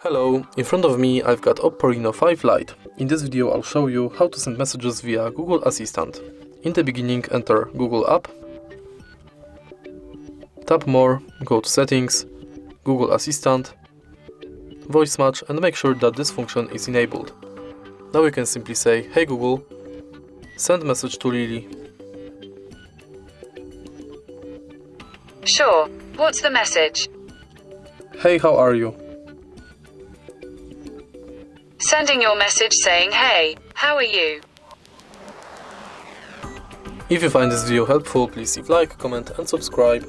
Hello, in front of me I've got Oppo Reno 5 Lite. In this video I'll show you how to send messages via Google Assistant. In the beginning enter Google app, tap more, go to settings, Google Assistant, voice match and make sure that this function is enabled. Now you can simply say, "Hey Google, send message to Lily." Sure. What's the message? "Hey, how are you?" Sending your message saying, "Hey, how are you?" If you find this video helpful, please leave like, comment and subscribe.